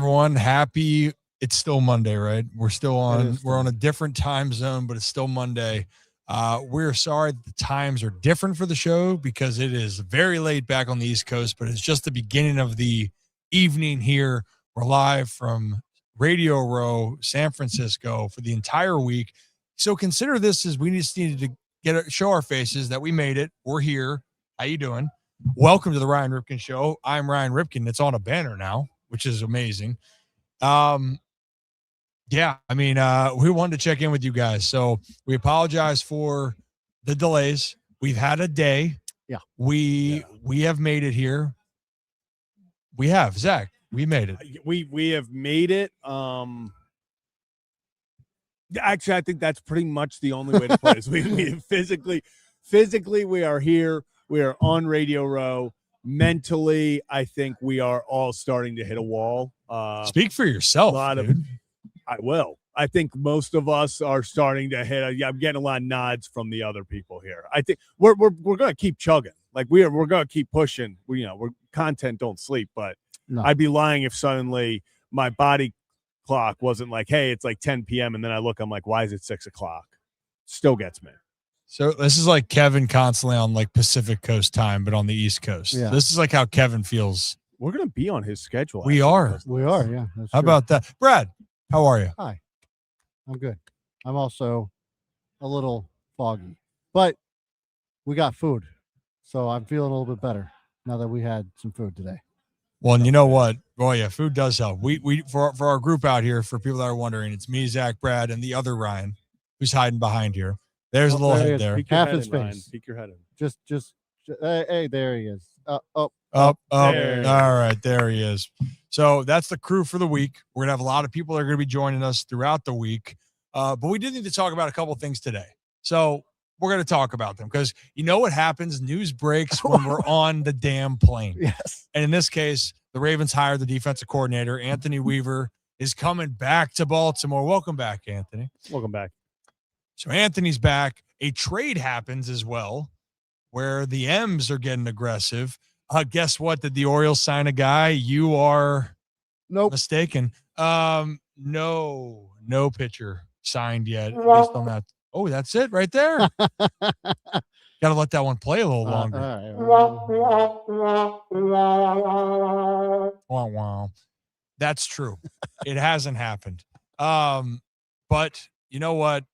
everyone. Happy. It's still Monday, right? We're on a different time zone, but it's still Monday. We're sorry that the times are different for the show because it is very late back on the East Coast, but it's just the beginning of the evening here. We're live from Radio Row, San Francisco for the entire week. So consider this as we just needed to show our faces that we made it. We're here. How you doing? Welcome to the Ryan Ripken Show. I'm Ryan Ripken. It's on a banner now, which is amazing. We wanted to check in with you guys. So we apologize for the delays. We've had a day. Yeah. We have made it here. We have, Zach. We made it. We have made it. Actually, I think that's pretty much the only way to put it. We physically we are here. We are on Radio Row. Mentally, I think we are all starting to hit a wall. Speak for yourself, dude. I will. I think most of us are starting to hit. I'm getting a lot of nods from the other people here. I think we're going to keep chugging. Like we're going to keep pushing. We're content don't sleep. But no. I'd be lying if suddenly my body clock wasn't like, hey, it's like 10 p.m. and then I look, I'm like, why is it 6 o'clock? Still gets me. So this is like Kevin constantly on like Pacific Coast time, but on the East Coast. Yeah. This is like how Kevin feels. We're going to be on his schedule. We are. Yeah. How about that? Brad, how are you? Hi. I'm good. I'm also a little foggy, but we got food. So I'm feeling a little bit better now that we had some food today. Well, and you know what? Oh yeah, food does help. We for our group out here, for people that are wondering, it's me, Zach, Brad, and the other Ryan, who's hiding behind here. There's a little head there. Half his face. Peek your head in. Just hey, there he is. Up. All right, there he is. So that's the crew for the week. We're gonna have a lot of people that are gonna be joining us throughout the week. But we did need to talk about a couple of things today. So we're gonna talk about them because you know what happens? News breaks when we're on the damn plane. Yes. And in this case, the Ravens hired the defensive coordinator. Anthony Weaver is coming back to Baltimore. Welcome back, Anthony. Welcome back. So Anthony's back. A trade happens as well where the M's are getting aggressive. Guess what? Did the Orioles sign a guy? You are mistaken. No pitcher signed yet. At least on that. Oh, that's it right there. Got to let that one play a little longer. Wow. That's true. It hasn't happened. But you know what?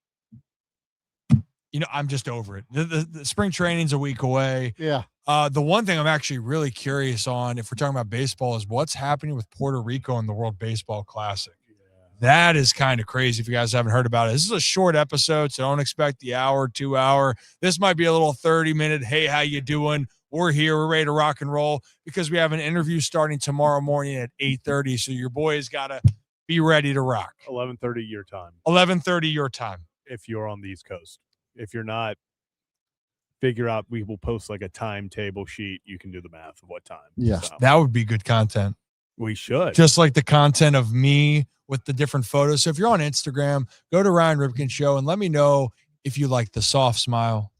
I'm just over it. The spring training's a week away. Yeah. The one thing I'm actually really curious on, if we're talking about baseball, is what's happening with Puerto Rico in the World Baseball Classic. Yeah. That is kind of crazy if you guys haven't heard about it. This is a short episode, so don't expect the hour, 2 hour. This might be a little 30-minute, hey, how you doing? We're here. We're ready to rock and roll because we have an interview starting tomorrow morning at 8:30, so your boys got to be ready to rock. 11:30 your time. 11:30 your time. If you're on the East Coast. If you're not, figure out, we will post like a timetable sheet. You can do the math of what time. Yeah. So. That would be good content. We should. Just like the content of me with the different photos. So if you're on Instagram, go to Ryan Ripken Show and let me know if you like the soft smile.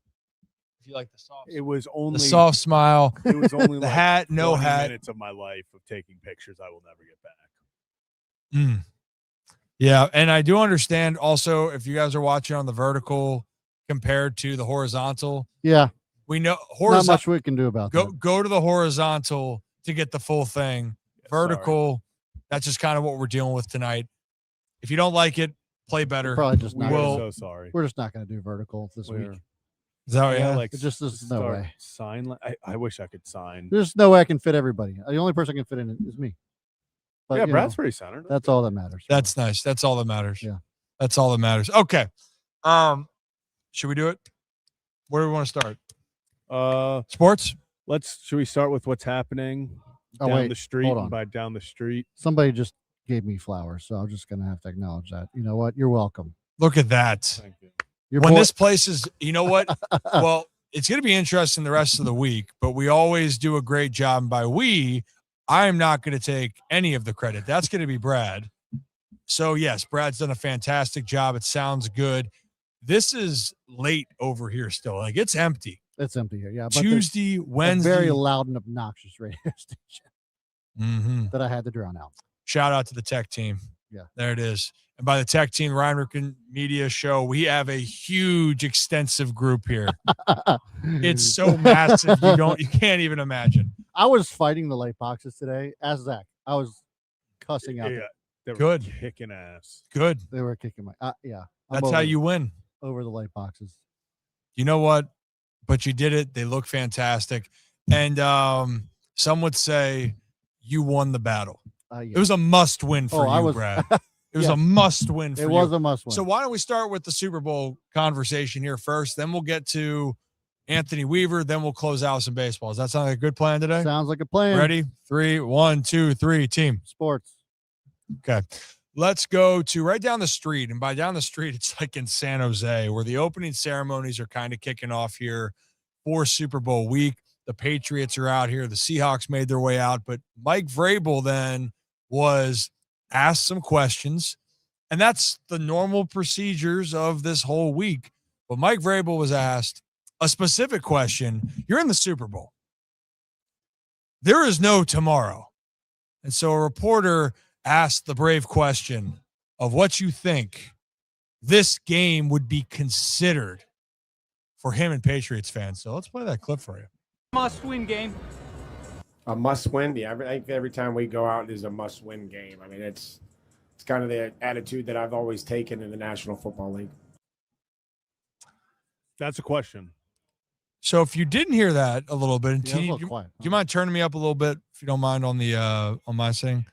If you like the soft It was only the soft smile. It was only the like hat, no 20 hat. minutes of my life of taking pictures I will never get back. Yeah, and I do understand also if you guys are watching on the vertical compared to the horizontal. Yeah. We know not much we can do about that. Go to the horizontal to get the full thing. Vertical, that's just kind of what we're dealing with tonight. If you don't like it, play better. Probably just not. So sorry. We're just not going to do vertical this week. Is that right? Yeah, like there's no way. Sign. I wish I could sign. There's no way I can fit everybody. The only person I can fit in is me. But, yeah, Brad's pretty centered. That's all that matters. That's nice. That's all that matters. Yeah. That's all that matters. Okay. Should we do it? Where do we want to start? Sports? Should we start with what's happening down the street? Hold on. By down the street. Somebody just gave me flowers, so I'm just going to have to acknowledge that. You know what? You're welcome. Look at that. Thank you. This place is, you know what? Well, it's going to be interesting the rest of the week, but we always do a great job. And by we, I'm not going to take any of the credit. That's going to be Brad. So, yes, Brad's done a fantastic job. It sounds good. This is late over here still. Like, it's empty. It's empty here, yeah. But Tuesday, Wednesday. A very loud and obnoxious radio station that I had to drown out. shout out to the tech team. Yeah. There it is. And by the tech team, Ryan Ripken Media Show, we have a huge, extensive group here. It's so massive, you can't even imagine. I was fighting the light boxes today. Ask Zach. I was cussing out. Yeah, they were Good. kicking ass. Good. They were kicking my. Yeah. That's how you win. Over the light boxes. You know what? But you did it. They look fantastic. And some would say you won the battle. Yeah. It was a must win for you, Brad. It was a must win for you. It was a must win. So why don't we start with the Super Bowl conversation here first? Then we'll get to Anthony Weaver. Then we'll close out some baseball. Does that sound like a good plan today? Sounds like a plan. Ready? 3, 1, 2, 3, team. Sports. Okay. Let's go to right down the street. And by down the street, it's like in San Jose, where the opening ceremonies are kind of kicking off here for Super Bowl week. The Patriots are out here. The Seahawks made their way out. But Mike Vrabel then was asked some questions. And that's the normal procedures of this whole week. But Mike Vrabel was asked a specific question. You're in the Super Bowl. There is no tomorrow. And so a reporter asked the brave question of what you think this game would be considered for him and Patriots fans. So let's play that clip for you. Must-win game. A must-win? Yeah, I think every time we go out, there's a must-win game. I mean, it's kind of the attitude that I've always taken in the National Football League. That's a question. So if you didn't hear that a little bit, Yeah, do you mind turning me up a little bit, if you don't mind, on the on my thing?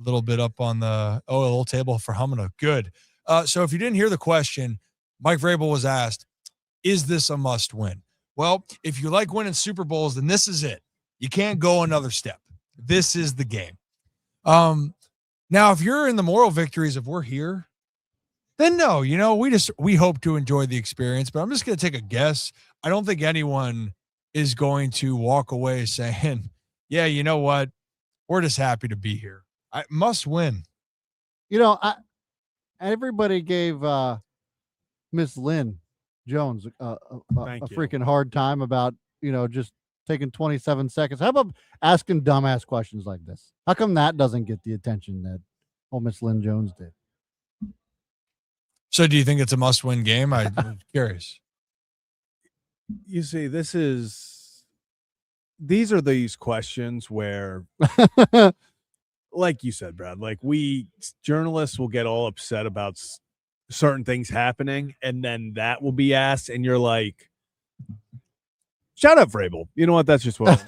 A little bit up on the a little table for Humana. Good. So if you didn't hear the question, Mike Vrabel was asked, is this a must-win? Well, if you like winning Super Bowls, then this is it. You can't go another step. This is the game. Now, if you're in the moral victories of we're here, then no, we hope to enjoy the experience, but I'm just going to take a guess. I don't think anyone is going to walk away saying, yeah, you know what? We're just happy to be here. I must win. Everybody gave Miss Lynn Jones a freaking hard time about, just taking 27 seconds. How about asking dumbass questions like this? How come that doesn't get the attention that Miss Lynn Jones did? So do you think it's a must-win game? I'm curious. You see, these are these questions where, like you said, Brad, like we journalists will get all upset about certain things happening, and then that will be asked, and you're like, shout out Vrabel. You know what? That's just what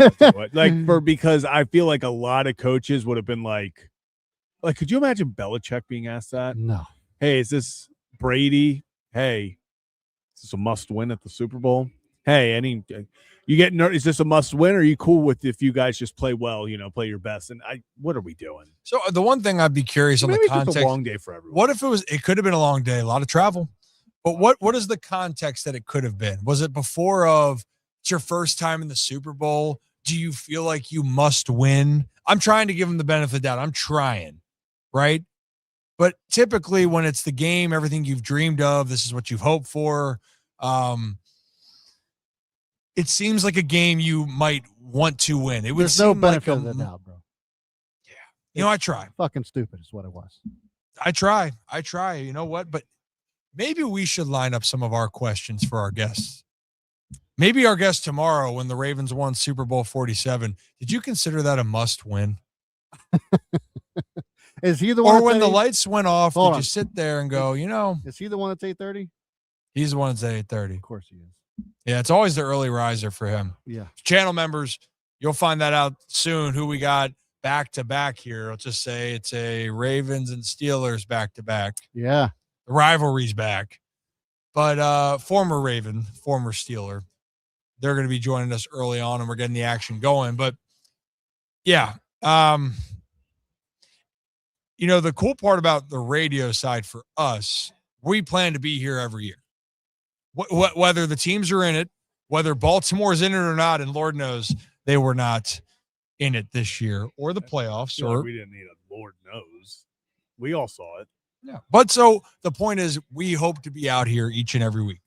because I feel like a lot of coaches would have been like, could you imagine Belichick being asked that? No. Hey, is this Brady? Hey, is this a must win at the Super Bowl? Hey, you get is this a must win? Or are you cool with if you guys just play well, play your best? And what are we doing? So the one thing I'd be curious on the context. It's just a long day for everyone. What if it could have been a long day, a lot of travel, but what is the context that it could have been? Was it before of it's your first time in the Super Bowl? Do you feel like you must win? I'm trying to give them the benefit of the doubt. I'm trying, right? But typically when it's the game, everything you've dreamed of, this is what you've hoped for. It seems like a game you might want to win. It would There's no seem benefit like of the doubt, bro. Yeah. I try. Fucking stupid is what it was. I try. You know what? But maybe we should line up some of our questions for our guests. Maybe our guest tomorrow when the Ravens won Super Bowl 47. Did you consider that a must win? Is he the one? Or when the lights went off, did you you sit there and go, Is he the one that's 8:30? He's the one that's 8:30. Of course he is. Yeah, it's always the early riser for him. Yeah. Channel members, you'll find that out soon who we got back to back here. I'll just say it's a Ravens and Steelers back to back. Yeah. The rivalry's back. But former Raven, former Steeler, they're going to be joining us early on and we're getting the action going. But yeah, the cool part about the radio side for us, we plan to be here every year. Whether the teams are in it, whether Baltimore's in it or not, and Lord knows they were not in it this year or the playoffs. Or we didn't need a Lord knows. We all saw it. Yeah. But so the point is we hope to be out here each and every week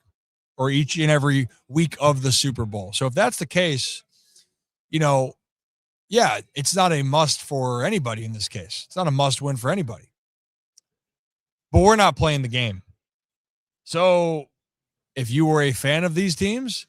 or each and every week of the Super Bowl. So if that's the case, you Yeah, it's not a must for anybody in this case. It's not a must win for anybody. But we're not playing the game. So if you were a fan of these teams,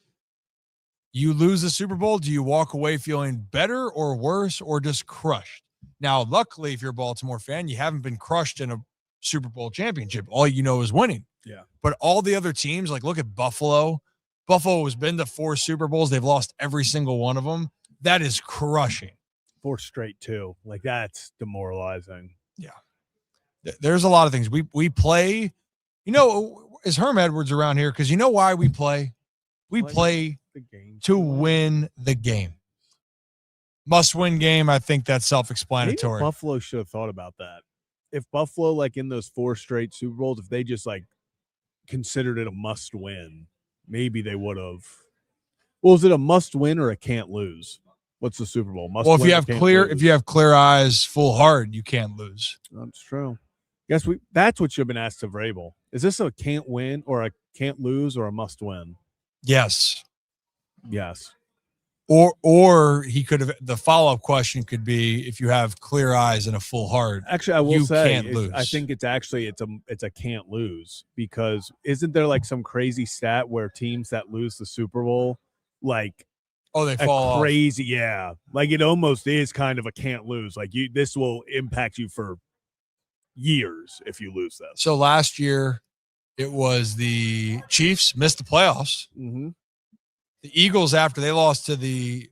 you lose the Super Bowl, do you walk away feeling better or worse or just crushed? Now, luckily, if you're a Baltimore fan, you haven't been crushed in a Super Bowl championship. All you know is winning. Yeah. But all the other teams, like look at Buffalo. Buffalo has been to 4 Super Bowls. They've lost every single one of them. That is crushing. 4 straight too. Like that's demoralizing. Yeah. There's a lot of things. We play, is Herm Edwards around here? Because you know why we play? We play the game to win the game. Must-win game, I think that's self-explanatory. Maybe Buffalo should have thought about that. If Buffalo, like in those 4 straight Super Bowls, if they just like considered it a must-win, maybe they would have. Well, is it a must-win or a can't lose? What's the Super Bowl? Well, if you have clear eyes, full heart, you can't lose. That's true. Guess that's what should have been asked of Vrabel. Is this a can't win or a can't lose or a must win? Yes. Yes. Or he could have, the follow-up question could be, if you have clear eyes and a full heart, actually, I will say, can't lose. I think it's a can't lose, because isn't there like some crazy stat where teams that lose the Super Bowl, like, they fall crazy off. Yeah, like it almost is kind of a can't lose. Like this will impact you for years if you lose this. So last year, it was the Chiefs missed the playoffs. Mm-hmm. The Eagles, after they lost to the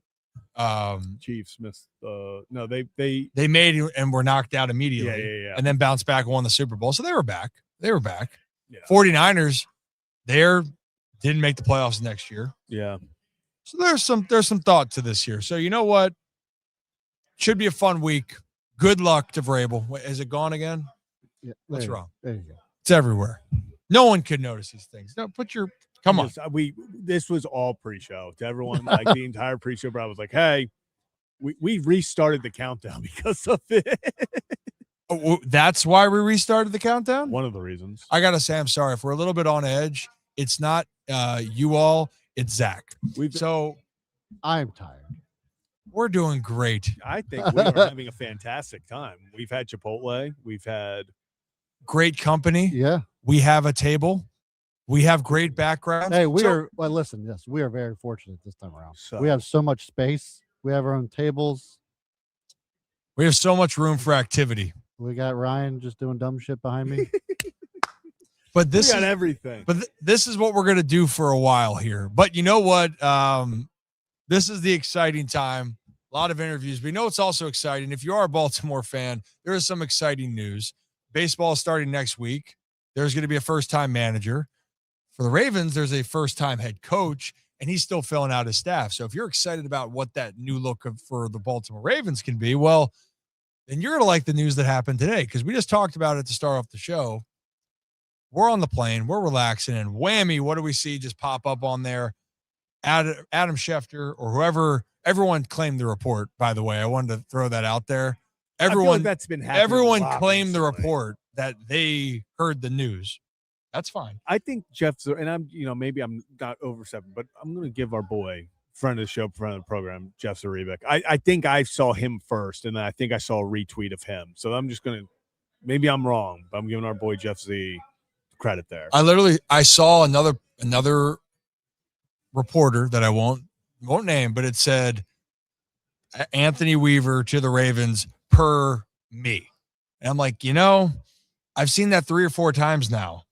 Chiefs, missed. No, they made and were knocked out immediately. Yeah. And then bounced back and won the Super Bowl. So they were back. Yeah. 49ers, didn't make the playoffs next year. Yeah. So there's some thought to this here. So you know what? Should be a fun week. Good luck to Vrabel. Wait, is it gone again? Yeah, what's wrong? There you go. It's everywhere. No one could notice these things. No, come on. This was all pre-show to everyone. Like the entire pre-show, bro. I was like, hey, we restarted the countdown because of it. Oh, that's why we restarted the countdown? One of the reasons. I gotta say, I'm sorry if we're a little bit on edge. It's not you all. It's Zach. I'm tired. We're doing great. I think we are having a fantastic time. We've had Chipotle. We've had great company. Yeah. We have a table. We have great backgrounds. Hey, listen, yes, we are very fortunate this time around. We have so much space. We have our own tables. We have so much room for activity. We got Ryan just doing dumb shit behind me. But this we got everything. But this is what we're going to do for a while here. But you know what? This is the exciting time. A lot of interviews. But you know it's also exciting. If you are a Baltimore fan, there is some exciting news. Baseball is starting next week. There's going to be a first-time manager. For the Ravens, there's a first-time head coach, and he's still filling out his staff. So if you're excited about what that new look for the Baltimore Ravens can be, well, then you're going to like the news that happened today, because we just talked about it to start off the show. We're on the plane. We're relaxing, and whammy, what do we see just pop up on there? Adam Schefter or whoever. Everyone claimed the report, by the way. I wanted to throw that out there. Everyone that's been happening. Everyone claimed the report that they heard the news. That's fine. I think Jeff's, and I'm, maybe I'm not overstepping, but I'm going to give our boy, friend of the show, friend of the program, Jeff Zaribek. I think I saw him first, and I think I saw a retweet of him. So I'm just going to, maybe I'm wrong, but I'm giving our boy Jeff Z credit there. I saw another reporter that I won't name, but it said Anthony Weaver to the Ravens per me. And I'm like, I've seen that 3 or 4 times now.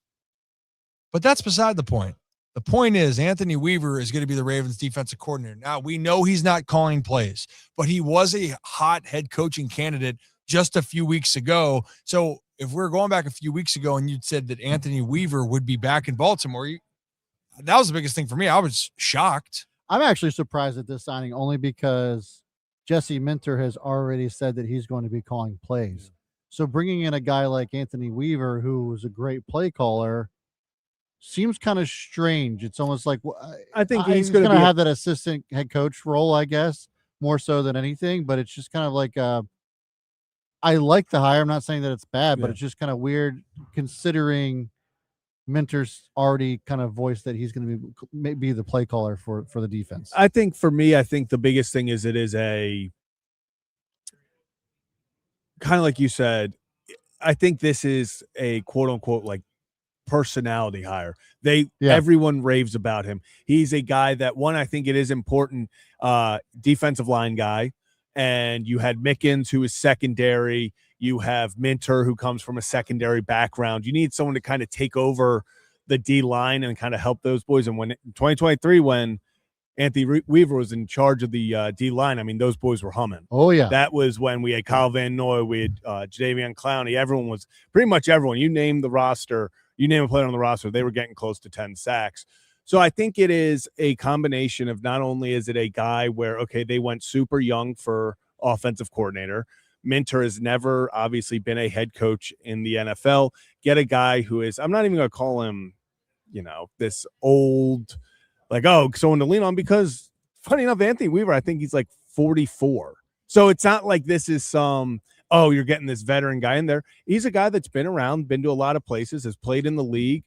But that's beside the point. The point is Anthony Weaver is going to be the Ravens defensive coordinator. Now, we know he's not calling plays, but he was a hot head coaching candidate just a few weeks ago. So if we're going back a few weeks ago and you'd said that Anthony Weaver would be back in Baltimore, that was the biggest thing for me. I was shocked. I'm actually surprised at this signing only because Jesse Minter has already said that he's going to be calling plays. So bringing in a guy like Anthony Weaver, who was a great play caller, seems kind of strange. It's almost like I think he's going to have that assistant head coach role, I guess, more so than anything. But it's just kind of like I like the hire. I'm not saying that it's bad, but it's just kind of weird considering Minter's already kind of voiced that he's going to be the play caller for the defense. I think for me, the biggest thing is it is a kind of like you said, I think this is a quote unquote like personality hire. Everyone raves about him. He's a guy that I think it is important, defensive line guy. And you had Mickens, who is secondary. You have Minter, who comes from a secondary background. You need someone to kind of take over the D line and kind of help those boys. And when 2023, when Anthony Weaver was in charge of the D line, I mean, those boys were humming. Oh, yeah. That was when we had Kyle Van Noy, we had Jadeveon Clowney. Everyone was pretty much everyone. You name the roster, you name a player on the roster, they were getting close to 10 sacks. So I think it is a combination of not only is it a guy where, okay, they went super young for offensive coordinator. Minter has never obviously been a head coach in the NFL. Get a guy who is, I'm not even going to call him, this old, like, someone to lean on, because funny enough, Anthony Weaver, I think he's like 44. So it's not like this is some, you're getting this veteran guy in there. He's a guy that's been around, been to a lot of places, has played in the league.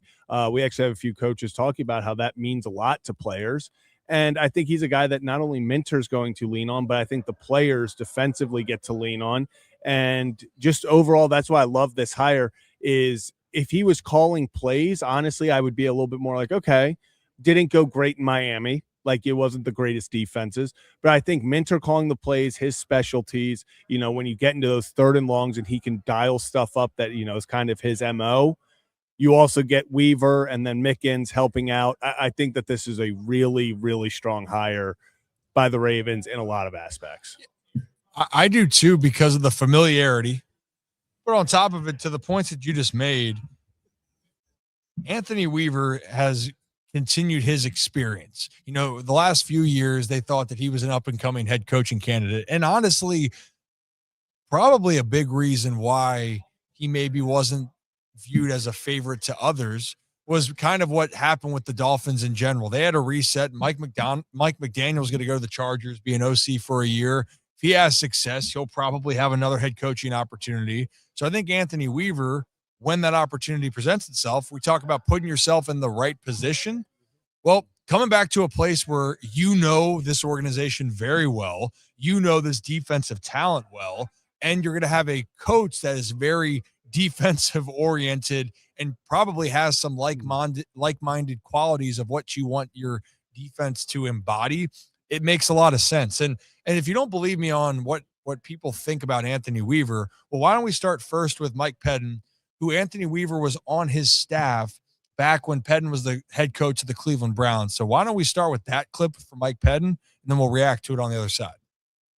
We actually have a few coaches talking about how that means a lot to players. And I think he's a guy that not only Minter's going to lean on, but I think the players defensively get to lean on. And just overall, that's why I love this hire, is if he was calling plays, honestly, I would be a little bit more like, okay, didn't go great in Miami. Like, it wasn't the greatest defenses, but I think Minter calling the plays, his specialties, when you get into those 3rd and longs and he can dial stuff up that, is kind of his MO. You also get Weaver and then Mickens helping out. I think that this is a really, really strong hire by the Ravens in a lot of aspects. I do too, because of the familiarity. But on top of it, to the points that you just made, Anthony Weaver has continued his experience. The last few years, they thought that he was an up-and-coming head coaching candidate. And honestly, probably a big reason why he maybe wasn't viewed as a favorite to others was kind of what happened with the Dolphins in general. They had a reset. Mike McDaniel's going to go to the Chargers, be an OC for a year. If he has success, he'll probably have another head coaching opportunity. So I think Anthony Weaver, when that opportunity presents itself, we talk about putting yourself in the right position. Well, coming back to a place where this organization very well, this defensive talent well, and you're going to have a coach that is very defensive oriented and probably has some like-minded qualities of what you want your defense to embody. It makes a lot of sense. And if you don't believe me on what people think about Anthony Weaver, well, why don't we start first with Mike Pedden, who Anthony Weaver was on his staff back when Pedden was the head coach of the Cleveland Browns. So why don't we start with that clip from Mike Pedden, and then we'll react to it on the other side.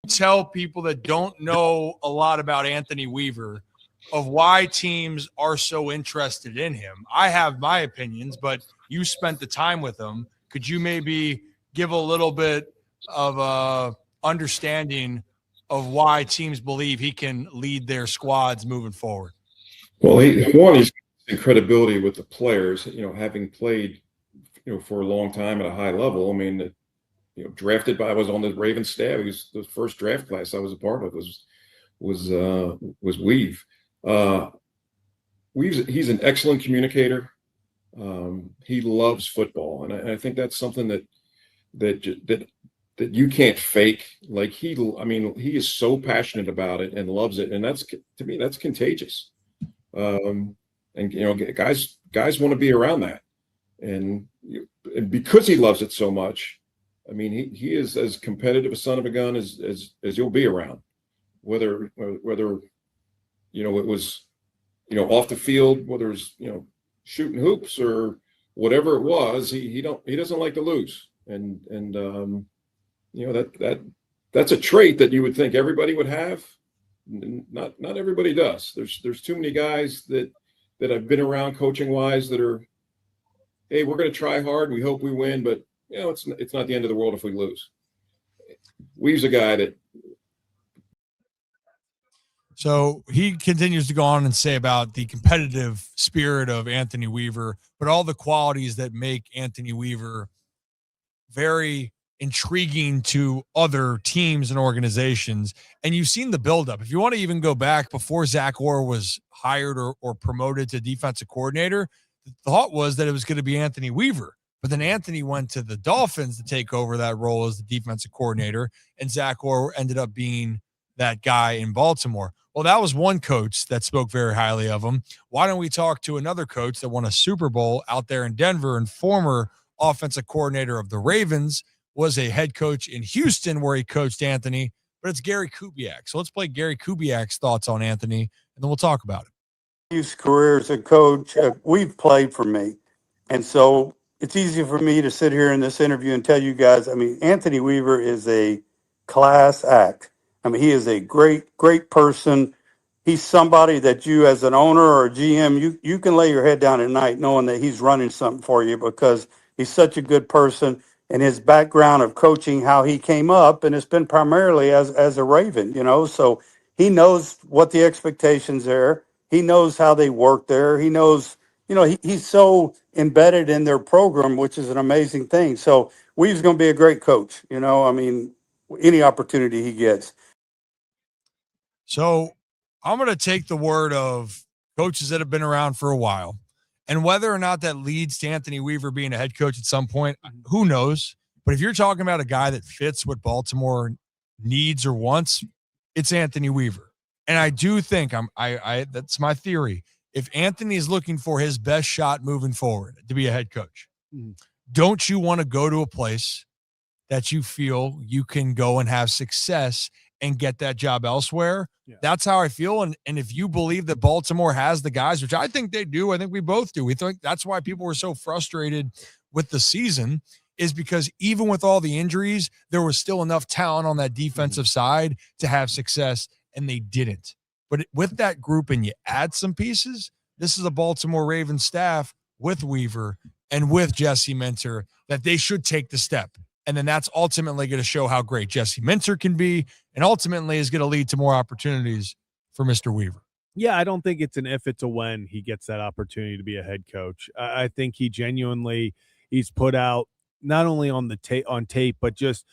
Tell people that don't know a lot about Anthony Weaver of why teams are so interested in him. I have my opinions, but you spent the time with him. Could you maybe give a little bit of understanding of why teams believe he can lead their squads moving forward? Well, he's credibility with the players, having played, for a long time at a high level. I mean, I was on the Ravens staff. He was the first draft class I was a part of was Weave. He's an excellent communicator. He loves football, and I think that's something that you can't fake. Like he is so passionate about it and loves it, and to me that's contagious. And guys want to be around that, and because he loves it so much, I mean, he is as competitive a son of a gun as you'll be around, whether it was off the field, whether it's shooting hoops or whatever it was. He doesn't like to lose, and that's a trait that you would think everybody would have. Not everybody does. There's too many guys that I've been around coaching wise that are, hey, we're going to try hard. We hope we win, but it's not the end of the world if we lose. Weave's a guy that. So he continues to go on and say about the competitive spirit of Anthony Weaver, but all the qualities that make Anthony Weaver very intriguing to other teams and organizations. And you've seen the buildup. If you want to even go back before Zach Orr was hired or promoted to defensive coordinator, the thought was that it was going to be Anthony Weaver. But then Anthony went to the Dolphins to take over that role as the defensive coordinator, and Zach Orr ended up being that guy in Baltimore. Well, that was one coach that spoke very highly of him. Why don't we talk to another coach that won a Super Bowl out there in Denver and former offensive coordinator of the Ravens, was a head coach in Houston where he coached Anthony, but it's Gary Kubiak. So let's play Gary Kubiak's thoughts on Anthony, and then we'll talk about it. His career as a coach, we've played for me. And so it's easy for me to sit here in this interview and tell you guys, I mean, Anthony Weaver is a class act. I mean, he is a great, great person. He's somebody that you as an owner or a GM, you can lay your head down at night knowing that he's running something for you because he's such a good person. And his background of coaching, how he came up, and it's been primarily as a Raven, you know, so he knows what the expectations are. He knows how they work there. He knows, you know, he's so embedded in their program, which is an amazing thing. So Weave's going to be a great coach, you know, I mean, any opportunity he gets. So I'm going to take the word of coaches that have been around for a while. And whether or not that leads to Anthony Weaver being a head coach at some point, who knows? But if you're talking about a guy that fits what Baltimore needs or wants, it's Anthony Weaver. And I do think that's my theory. If Anthony is looking for his best shot moving forward to be a head coach, don't you want to go to a place that you feel you can go and have success and get that job elsewhere? Yeah. That's how I feel. And if you believe that Baltimore has the guys, which I think they do, I think we both do. We think that's why people were so frustrated with the season, is because even with all the injuries, there was still enough talent on that defensive side to have success, and they didn't. But with that group and you add some pieces, this is a Baltimore Ravens staff with Weaver and with Jesse Minter that they should take the step. And then that's ultimately going to show how great Jesse Minter can be, and ultimately is going to lead to more opportunities for Mr. Weaver. Yeah, I don't think it's an if, it's a when he gets that opportunity to be a head coach. I think he genuinely, he's put out not only on the on tape, but just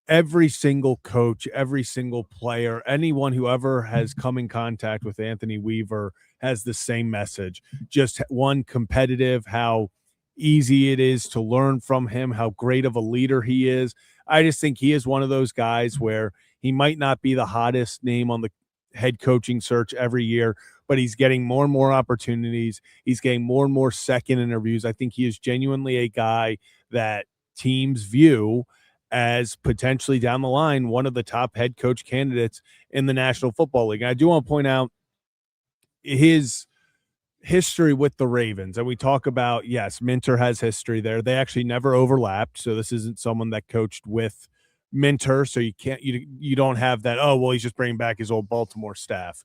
every single coach, every single player, anyone who ever has come in contact with Anthony Weaver has the same message. Just one, competitive, how easy it is to learn from him, how great of a leader he is. I just think he is one of those guys where he might not be the hottest name on the head coaching search every year, but he's getting more and more opportunities. He's getting more and more second interviews. I think he is genuinely a guy that teams view as potentially down the line one of the top head coach candidates in the National Football League. And I do want to point out his history with the Ravens. And we talk about, yes, Minter has history there. They actually never overlapped. So this isn't someone that coached with Minter. So you don't have that, oh, well, he's just bringing back his old Baltimore staff.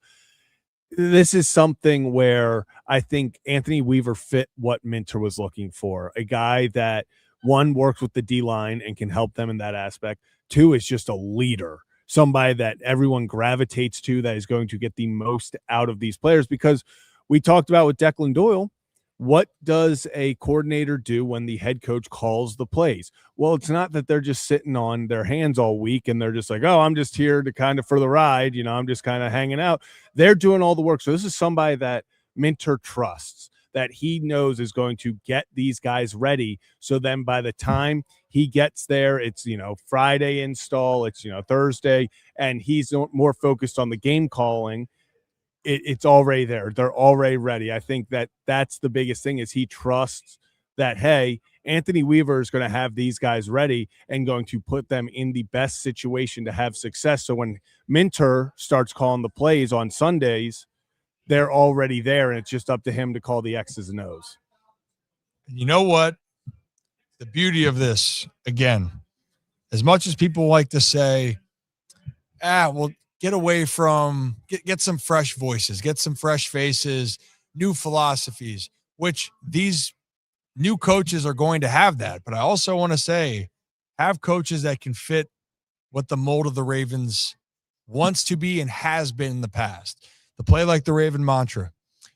This is something where I think Anthony Weaver fit what Minter was looking for. A guy that, one, works with the D-line and can help them in that aspect. Two, is just a leader, somebody that everyone gravitates to, that is going to get the most out of these players. Because we talked about with Declan Doyle, what does a coordinator do when the head coach calls the plays? Well, it's not that they're just sitting on their hands all week and they're just like, oh, I'm just here to kind of for the ride. You know, I'm just kind of hanging out. They're doing all the work. So this is somebody that Minter trusts, that he knows is going to get these guys ready. So then by the time he gets there, it's, you know, Friday install, it's, you know, Thursday, and he's more focused on the game calling. It's already there. They're already ready. I think that that's the biggest thing, is he trusts that, hey, Anthony Weaver is going to have these guys ready and going to put them in the best situation to have success. So when Minter starts calling the plays on Sundays, they're already there, and it's just up to him to call the X's and O's. You know what? The beauty of this, again, as much as people like to say, well, get away from, get some fresh voices, get some fresh faces, new philosophies, which these new coaches are going to have that. But I also want to say, have coaches that can fit what the mold of the Ravens wants to be and has been in the past. The play like the Raven mantra.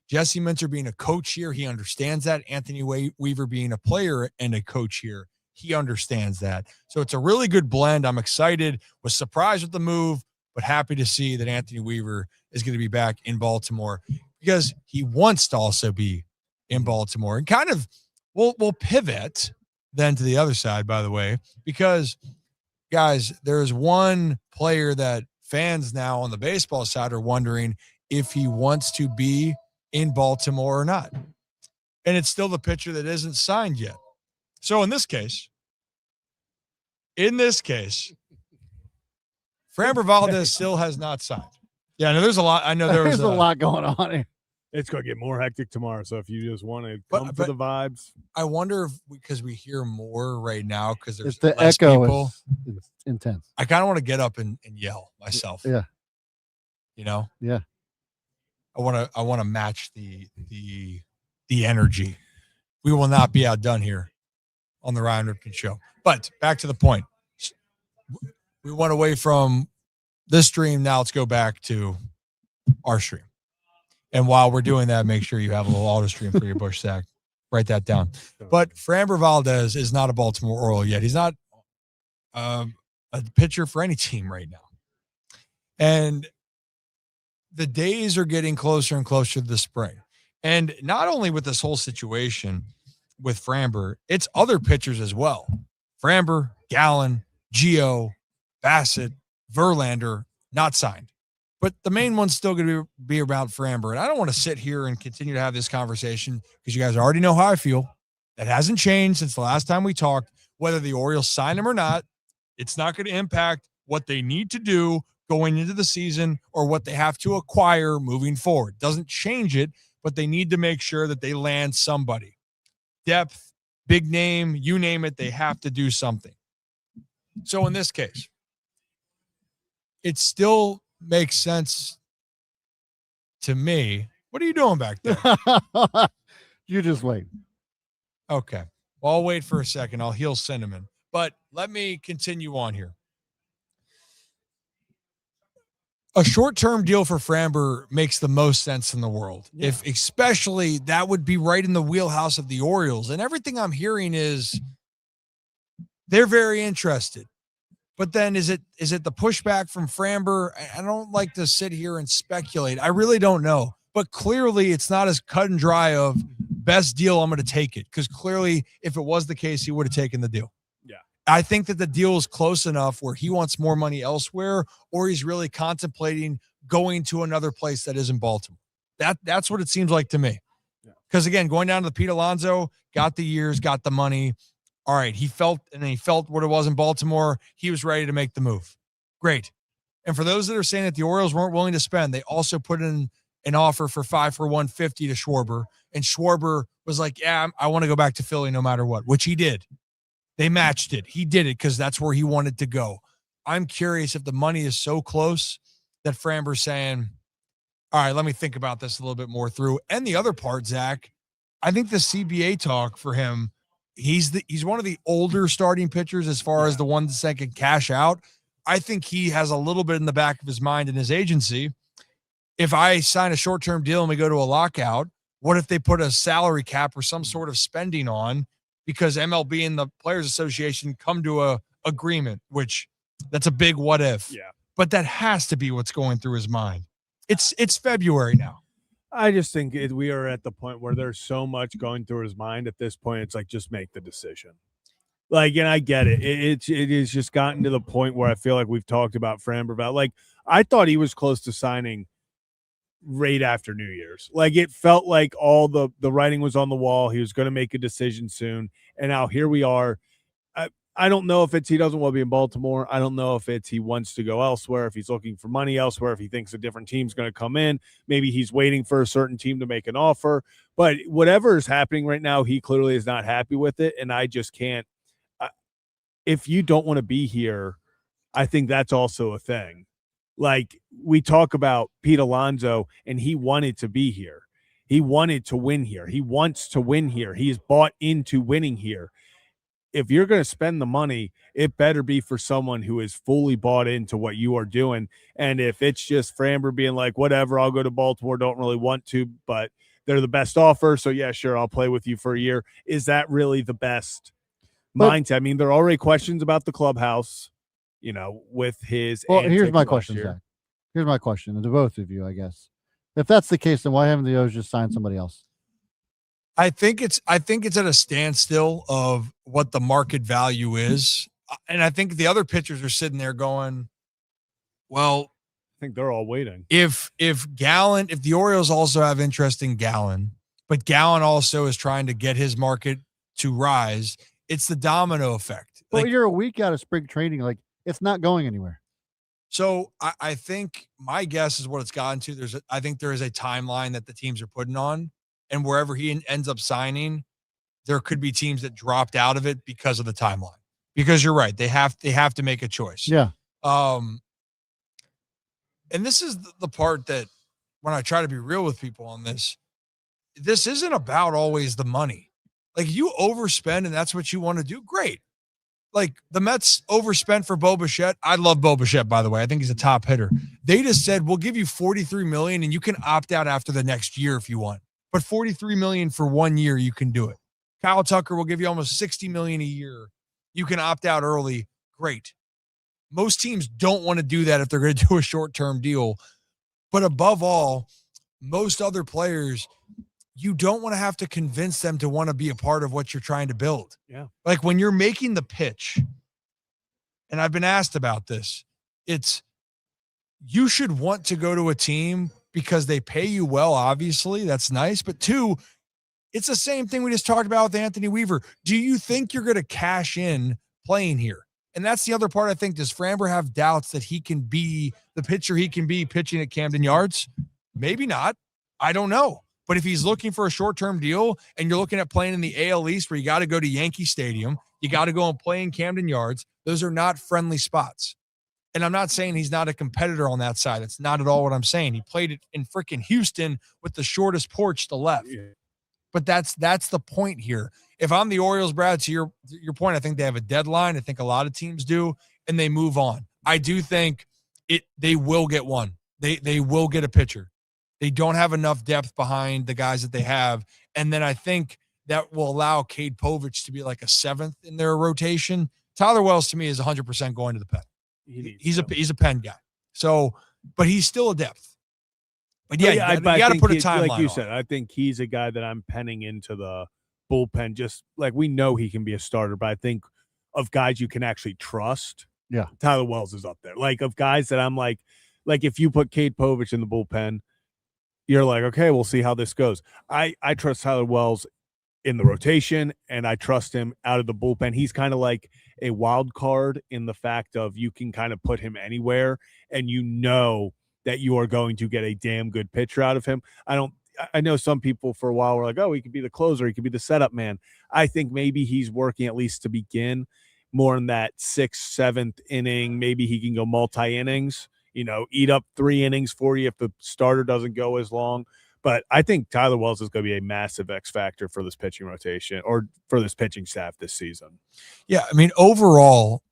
Jesse Minter being a coach here, he understands that. Anthony Weaver being a player and a coach here, he understands that. So it's a really good blend. I'm excited, was surprised with the move, but happy to see that Anthony Weaver is going to be back in Baltimore, because he wants to also be in Baltimore. And kind of, we'll pivot then to the other side, by the way, because, guys, there is one player that fans now on the baseball side are wondering if he wants to be in Baltimore or not. And it's still the pitcher that isn't signed yet. So in this case, Framber Valdez still has not signed. Yeah, I know there's a lot. I know there's a lot going on here. It's going to get more hectic tomorrow. So if you just want to come for the vibes. I wonder if because we hear more right now because there's the less echo people. Is intense. I kind of want to get up and yell myself. Yeah. You know? Yeah. I want to match the energy. We will not be outdone here on the Ryan Ripken Show. But back to the point. We went away from this stream. Now let's go back to our stream. And while we're doing that, make sure you have a little auto stream for your Bush sack. Write that down. But Framber Valdez is not a Baltimore Oriole yet. He's not a pitcher for any team right now. And the days are getting closer and closer to the spring. And not only with this whole situation with Framber, it's other pitchers as well. Framber, Gallen, Gio, Bassett, Verlander, not signed. But the main one's still going to be about Framber. And I don't want to sit here and continue to have this conversation because you guys already know how I feel. That hasn't changed since the last time we talked. Whether the Orioles sign him or not, it's not going to impact what they need to do going into the season or what they have to acquire moving forward. Doesn't change it, but they need to make sure that they land somebody. Depth, big name, you name it, they have to do something. So in this case, it still makes sense to me. What are you doing back there? You just wait. Okay. Well, I'll wait for a second. I'll heal cinnamon. But let me continue on here. A short-term deal for Framber makes the most sense in the world. Yeah. If especially that would be right in the wheelhouse of the Orioles. And everything I'm hearing is they're very interested. But then is it the pushback from Framber? I don't like to sit here and speculate. I really don't know. But clearly it's not as cut and dry of best deal, I'm going to take it. Because clearly if it was the case, he would have taken the deal. Yeah. I think that the deal is close enough where he wants more money elsewhere or he's really contemplating going to another place that isn't Baltimore. That's what it seems like to me. Because, again, going down to the Pete Alonso, got the years, got the money. All right, he felt what it was in Baltimore. He was ready to make the move. Great. And for those that are saying that the Orioles weren't willing to spend, they also put in an offer for 5 for $150 to Schwarber. And Schwarber was like, yeah, I want to go back to Philly no matter what, which he did. They matched it. He did it because that's where he wanted to go. I'm curious if the money is so close that Framber's saying, all right, let me think about this a little bit more through. And the other part, Zach, I think the CBA talk for him, he's one of the older starting pitchers as far as the ones that can cash out. I think he has a little bit in the back of his mind in his agency. If I sign a short-term deal and we go to a lockout, what if they put a salary cap or some sort of spending on because MLB and the Players Association come to a agreement, which that's a big what if. Yeah. But that has to be what's going through his mind. It's February now. I just think we are at the point where there's so much going through his mind at this point. It's like, just make the decision. Like, and I get it. It is just gotten to the point where I feel like we've talked about Framber about, like, I thought he was close to signing right after New Year's. Like, it felt like all the writing was on the wall. He was going to make a decision soon. And now here we are. I don't know if it's he doesn't want to be in Baltimore. I don't know if it's he wants to go elsewhere, if he's looking for money elsewhere, if he thinks a different team's going to come in. Maybe he's waiting for a certain team to make an offer. But whatever is happening right now, he clearly is not happy with it. And I just can't. If you don't want to be here, I think that's also a thing. Like, we talk about Pete Alonso, and he wanted to be here. He wanted to win here. He wants to win here. He's bought into winning here. If you're going to spend the money, it better be for someone who is fully bought into what you are doing. And if it's just Framber being like, whatever, I'll go to Baltimore, don't really want to, but they're the best offer, so yeah, sure, I'll play with you for a year. Is that really the best mindset? I mean, there are already questions about the clubhouse, you know, with his. Well, here's my question, Zach. Here's my question, and to both of you, I guess. If that's the case, then why haven't the O's just signed somebody else? I think it's at a standstill of what the market value is. And I think the other pitchers are sitting there going, well, think they're all waiting. If the Orioles also have interest in Gallen, but Gallen also is trying to get his market to rise, it's the domino effect. Well, you're a week out of spring training. Like, it's not going anywhere. So I think my guess is what it's gotten to. I think there is a timeline that the teams are putting on, and wherever he ends up signing, there could be teams that dropped out of it because of the timeline. Because you're right, they have to make a choice. Yeah. And this is the part that when I try to be real with people on this isn't about always the money. Like, you overspend and that's what you want to do, great. Like, the Mets overspent for Bo Bichette. I love Bo Bichette, by the way. I think he's a top hitter. They just said, we'll give you $43 million and you can opt out after the next year if you want. But $43 million for 1 year, you can do it. Kyle Tucker will give you almost $60 million a year. You can opt out early. Great. Most teams don't want to do that if they're going to do a short-term deal. But above all, most other players, you don't want to have to convince them to want to be a part of what you're trying to build. Yeah. Like, when you're making the pitch, and I've been asked about this, it's you should want to go to a team because they pay you well, obviously. That's nice. But two, it's the same thing we just talked about with Anthony Weaver. Do you think you're going to cash in playing here? And that's the other part, I think. Does Framber have doubts that he can be the pitcher he can be pitching at Camden Yards? Maybe not. I don't know. But if he's looking for a short-term deal and you're looking at playing in the AL East where you got to go to Yankee Stadium, you got to go and play in Camden Yards, those are not friendly spots. And I'm not saying he's not a competitor on that side. That's not at all what I'm saying. He played it in freaking Houston with the shortest porch to left. Yeah. But that's the point here. If I'm the Orioles, Brad, to your point, I think they have a deadline. I think a lot of teams do, and they move on. I do think they will get one. They will get a pitcher. They don't have enough depth behind the guys that they have. And then I think that will allow Cade Povich to be like a seventh in their rotation. Tyler Wells, to me, is 100% going to the pen. He's a pen guy. So, but he's still a depth. But yeah, you got to put a timeline like you on. said, I think he's a guy that I'm penning into the bullpen. Just like, we know he can be a starter, but I think of guys you can actually trust. Yeah, Tyler Wells is up there. Like, of guys that I'm like if you put Cade Povich in the bullpen, you're like, okay, we'll see how this goes. I trust Tyler Wells in the rotation, and I trust him out of the bullpen. He's kind of like a wild card in the fact of you can kind of put him anywhere, and you know that you are going to get a damn good pitcher out of him. I know some people for a while were like, oh, he could be the closer, he could be the setup man. I think maybe he's working, at least to begin, more in that 6th, 7th inning. Maybe he can go multi-innings, eat up 3 innings for you if the starter doesn't go as long. But I think Tyler Wells is going to be a massive X factor for this pitching rotation or for this pitching staff this season. Yeah, I mean, overall,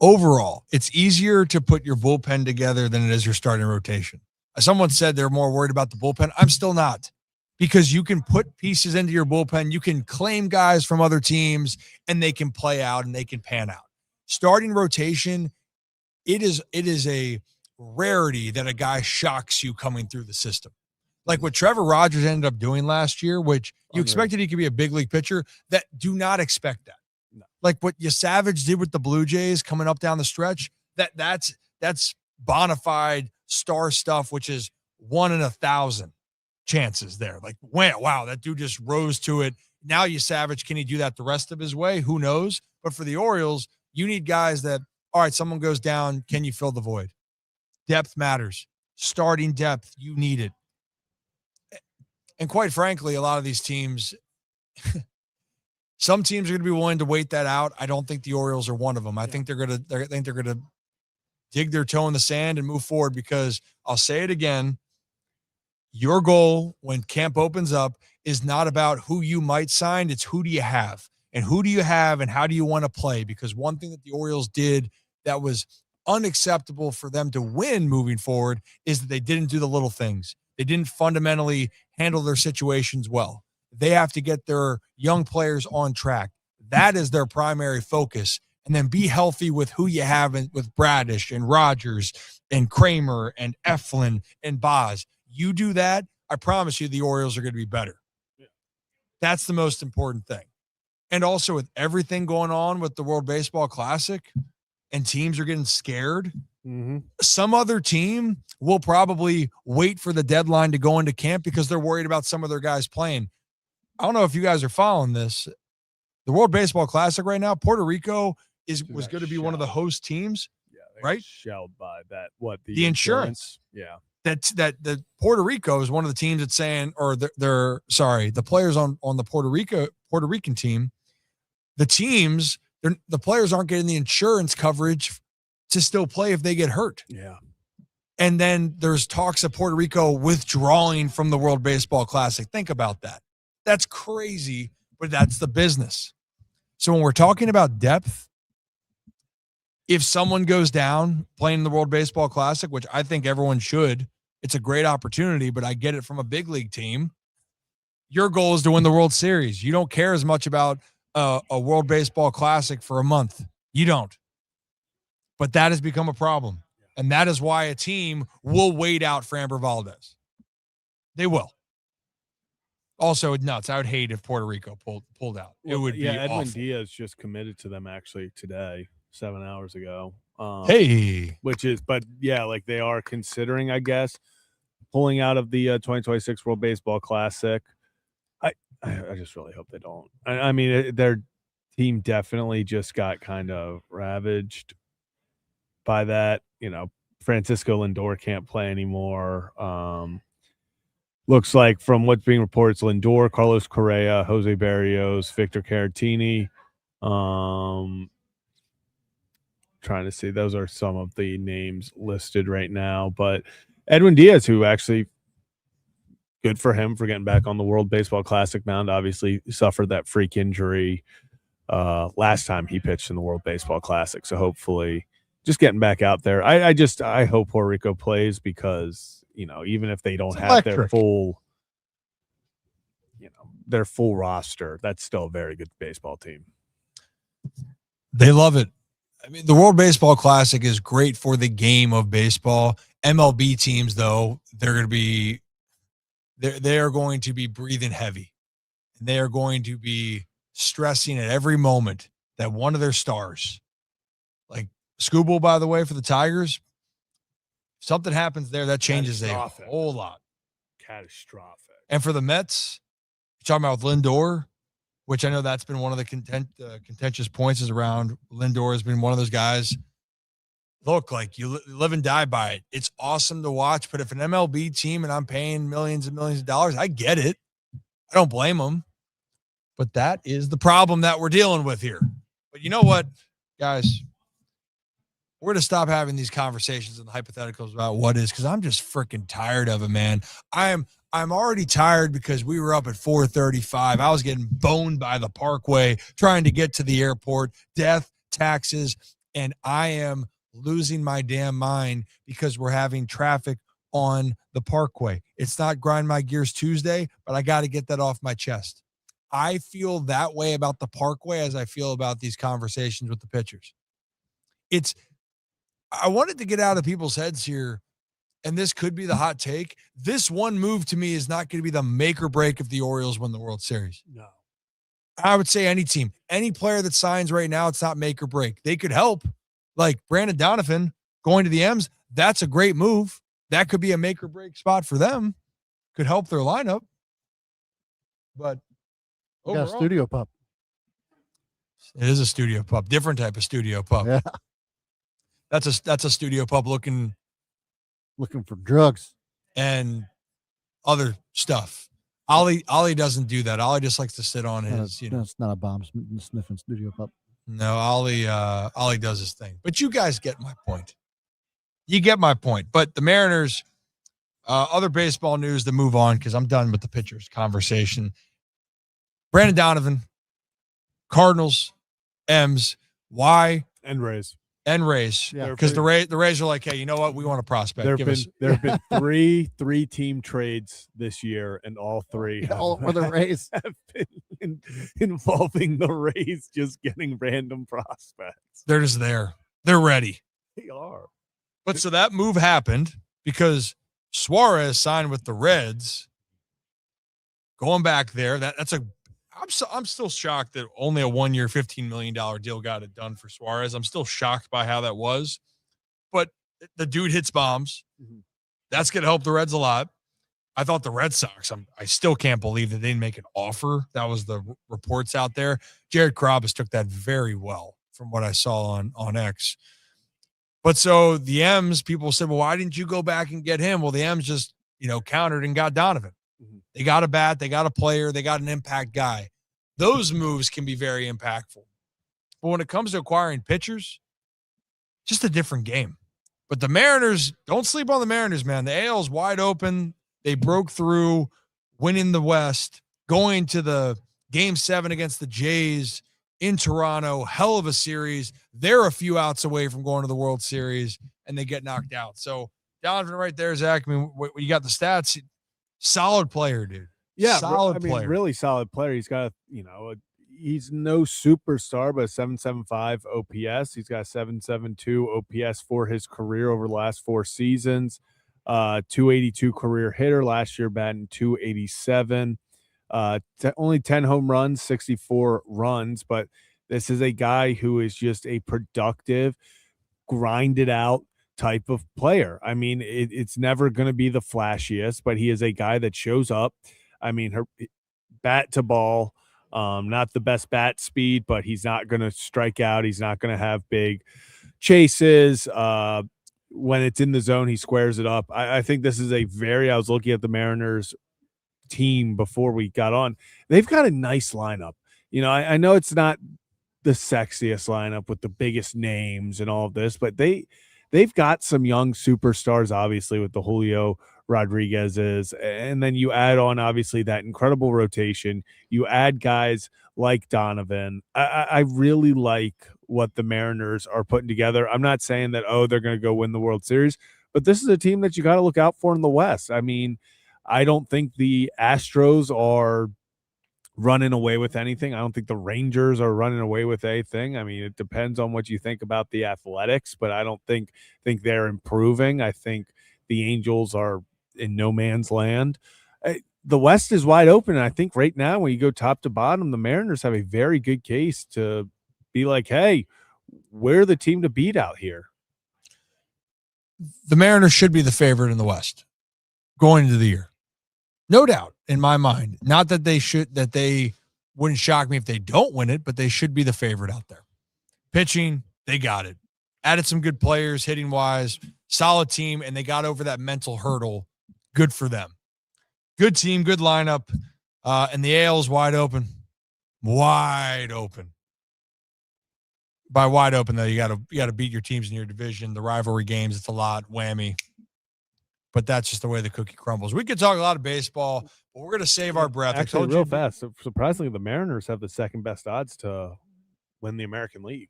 it's easier to put your bullpen together than it is your starting rotation. Someone said they're more worried about the bullpen. I'm still not, because you can put pieces into your bullpen. You can claim guys from other teams and they can play out and they can pan out. Starting rotation, it is a rarity that a guy shocks you coming through the system. Like what Trevor Rogers ended up doing last year, which you expected he could be a big league pitcher, that do not expect that. No. Like what Savage did with the Blue Jays coming up down the stretch, that's bona fide star stuff, which is 1 in 1,000 chances there. Like, wow, that dude just rose to it. Now Savage, can he do that the rest of his way? Who knows? But for the Orioles, you need guys that, all right, someone goes down, can you fill the void? Depth matters. Starting depth, you need it. And quite frankly, a lot of these teams, some teams are going to be willing to wait that out. I don't think the Orioles are one of them. I think they're going to dig their toe in the sand and move forward, because I'll say it again, your goal when camp opens up is not about who you might sign. It's who do you have, and who do you have, and how do you want to play? Because one thing that the Orioles did that was unacceptable for them to win moving forward is that they didn't do the little things. They didn't fundamentally handle their situations well. They have to get their young players on track. That is their primary focus. And then be healthy with who you have with Bradish and Rogers and Kramer and Eflin and Boz. You do that, I promise you the Orioles are going to be better. Yeah. That's the most important thing. And also with everything going on with the World Baseball Classic and teams are getting scared, Some other team will probably wait for the deadline to go into camp because they're worried about some of their guys playing. I don't know if you guys are following this. The World Baseball Classic right now, Puerto Rico was going to be one of the host teams, right? Shelled by that. What the insurance? Yeah. That Puerto Rico is one of the teams that's saying, or the players on the Puerto Rican team, the players aren't getting the insurance coverage to still play if they get hurt. Yeah. And then there's talks of Puerto Rico withdrawing from the World Baseball Classic. Think about that. That's crazy, but that's the business. So when we're talking about depth, if someone goes down playing the World Baseball Classic, which I think everyone should, it's a great opportunity, but I get it from a big league team. Your goal is to win the World Series. You don't care as much about a World Baseball Classic for a month. You don't. But that has become a problem. And that is why a team will wait out Framber Valdez. They will. Also, nuts. I would hate if Puerto Rico pulled out. It would be Edwin awful. Diaz just committed to them actually today, 7 hours ago. But they are considering, I guess, pulling out of the 2026 World Baseball Classic. I just really hope they don't. I mean, their team definitely just got kind of ravaged by that. Francisco Lindor can't play anymore. Looks like from what's being reported, it's Lindor, Carlos Correa, Jose Barrios, Victor Caratini. Trying to see, those are some of the names listed right now. But Edwin Diaz, who actually, good for him for getting back on the World Baseball Classic mound, obviously suffered that freak injury last time he pitched in the World Baseball Classic. So hopefully just getting back out there. I hope Puerto Rico plays because, even if they don't have their full roster, that's still a very good baseball team. They love it. I mean, the World Baseball Classic is great for the game of baseball. MLB teams, though, they are going to be breathing heavy. And they are going to be stressing at every moment that one of their stars, like Scooble, by the way, for the Tigers, something happens there that changes a whole lot. Catastrophic. And for the Mets, you're talking about with Lindor, which I know that's been one of the contentious points is around. Lindor has been one of those guys. Look, like you live and die by it. It's awesome to watch, but if an MLB team and I'm paying millions and millions of dollars, I get it. I don't blame them. But that is the problem that we're dealing with here. But you know what, guys? We're going to stop having these conversations and hypotheticals about what is, because I'm just freaking tired of it, man. I'm already tired because we were up at 4:35. I was getting boned by the Parkway trying to get to the airport, death, taxes, and I am losing my damn mind because we're having traffic on the Parkway. It's not Grind My Gears Tuesday, but I got to get that off my chest. I feel that way about the Parkway as I feel about these conversations with the pitchers. I wanted to get out of people's heads here, and this could be the hot take. This one move to me is not going to be the make or break if the Orioles win the World Series. No. I would say any team, any player that signs right now, it's not make or break. They could help. Like Brandon Donovan going to the M's, that's a great move. That could be a make or break spot for them. Could help their lineup. But overall, got a studio pup. It is a studio pup. Different type of studio pup. Yeah. That's a studio pup looking for drugs and other stuff. Ollie doesn't do that. Ollie just likes to sit on his, It's not a bomb sniffing studio pup. No, Ollie does his thing. But you guys get my point. You get my point. But the Mariners, other baseball news to move on because I'm done with the pitchers conversation. Brandon Donovan, Cardinals, M's, why? And Rays. Yeah, because the Rays are like, hey, you know what? We want a prospect. There have been three team trades this year, and all three all for the Rays have been involving the Rays just getting random prospects. They're just there. They're ready. They are. But so that move happened because Suarez signed with the Reds. Going back there, I'm still shocked that only a 1 year, $15 million deal got it done for Suarez. I'm still shocked by how that was. But the dude hits bombs. That's going to help the Reds a lot. I thought the Red Sox, I still can't believe that they didn't make an offer. That was the reports out there. Jared Carrabis took that very well from what I saw on X. But so the M's, people said, well, why didn't you go back and get him? Well, the M's just, countered and got Donovan. They got a bat, they got a player, they got an impact guy. Those moves can be very impactful. But when it comes to acquiring pitchers, just a different game. But the Mariners, don't sleep on the Mariners, man. The AL is wide open. They broke through, winning the West, going to the Game 7 against the Jays in Toronto. Hell of a series. They're a few outs away from going to the World Series, and they get knocked out. So, Donovan right there, Zach, I mean, you got the stats. Solid player, dude. Yeah, solid player. Really solid player. He's got, he's no superstar, but a 775 OPS. He's got a 772 OPS for his career over the last 4 seasons. 282 career hitter last year, batting 287. Only 10 home runs, 64 runs, but this is a guy who is just a productive, grinded out type of player. I mean, it's never going to be the flashiest, but he is a guy that shows up. I mean, her bat to ball, not the best bat speed, but he's not going to strike out. He's not going to have big chases. When it's in the zone, he squares it up. I think this is I was looking at the Mariners team before we got on. They've got a nice lineup. I know it's not the sexiest lineup with the biggest names and all of this, but they've got some young superstars, obviously, with the Julio Rodriguez's, and then you add on, obviously, that incredible rotation. You add guys like Donovan. I really like what the Mariners are putting together. I'm not saying that, they're going to go win the World Series, but this is a team that you got to look out for in the West. I mean, I don't think the Astros are running away with anything. I don't think the Rangers are running away with anything. I mean, it depends on what you think about the Athletics, but I don't think they're improving. I think the Angels are in no man's land. The West is wide open, and I think right now when you go top to bottom, the Mariners have a very good case to be like, hey, we're the team to beat out here. The Mariners should be the favorite in the West going into the year. No doubt in my mind. Not that they wouldn't shock me if they don't win it, but they should be the favorite out there. Pitching, they got it. Added some good players, hitting wise, solid team, and they got over that mental hurdle. Good for them. Good team, good lineup, and the AL is wide open. Wide open. By wide open, though, you got to beat your teams in your division. The rivalry games, it's a lot, whammy. But that's just the way the cookie crumbles. We could talk a lot of baseball, but we're going to save our breath. Actually, real fast, surprisingly, the Mariners have the second best odds to win the American League.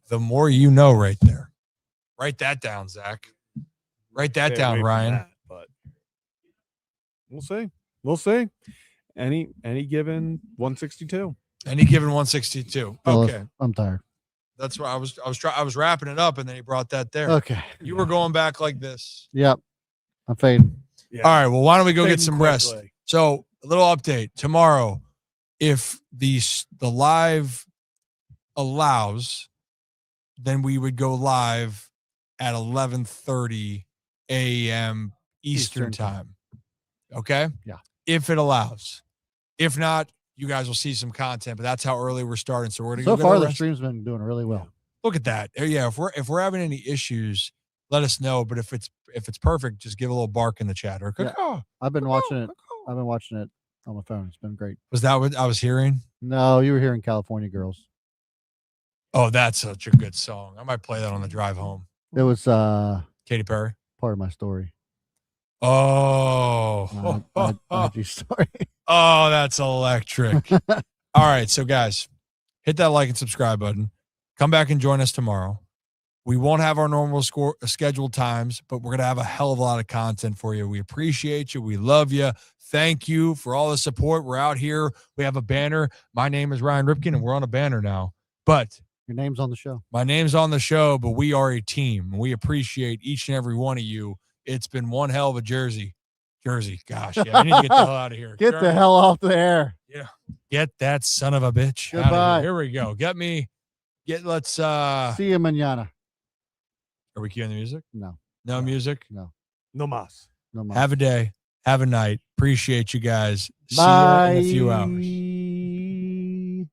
The more you know right there. Write that down, Zach. Write that down, Ryan. But we'll see. Any given 162. Any given 162. Okay. I'm tired. That's why I was wrapping it up, and then he brought that there. Okay. You were going back like this. Yep. I'm fading. Yeah. All right. Well, why don't we go get some quickly. rest? So a little update tomorrow. If the live allows, then we would go live at 11:30 a.m. Eastern time. Okay. Yeah. If it allows. If not, you guys will see some content, but that's how early we're starting. So we're going to so go far get the rest. stream's been doing really well. Look at that. Yeah. If we're having any issues, let us know. But if it's perfect, just give a little bark in the chat or Yeah. I've been watching it. I've been watching it on my phone. It's been great. Was that what I was hearing? No, you were hearing California Girls. Oh, that's such a good song. I might play that on the drive home. It was Katy Perry. part of my story. Oh, IG story. Oh, that's electric. All right. So guys, hit that like and subscribe button. Come back and join us tomorrow. We won't have our normal scheduled times, but we're going to have a hell of a lot of content for you. We appreciate you. We love you. Thank you for all the support. We're out here. We have a banner. My name is Ryan Ripken, and we're on a banner now. But your name's on the show. My name's on the show, but we are a team. We appreciate each and every one of you. It's been one hell of a Jersey. Gosh, yeah, I need to get the hell out of here. Get the hell off the air. Yeah. Get that son of a bitch. Goodbye. Here we go. Let's see you mañana. Are we cueing the music? No. No music? No. No mas. No more. Have a day. Have a night. Appreciate you guys. See Bye. you in a few hours.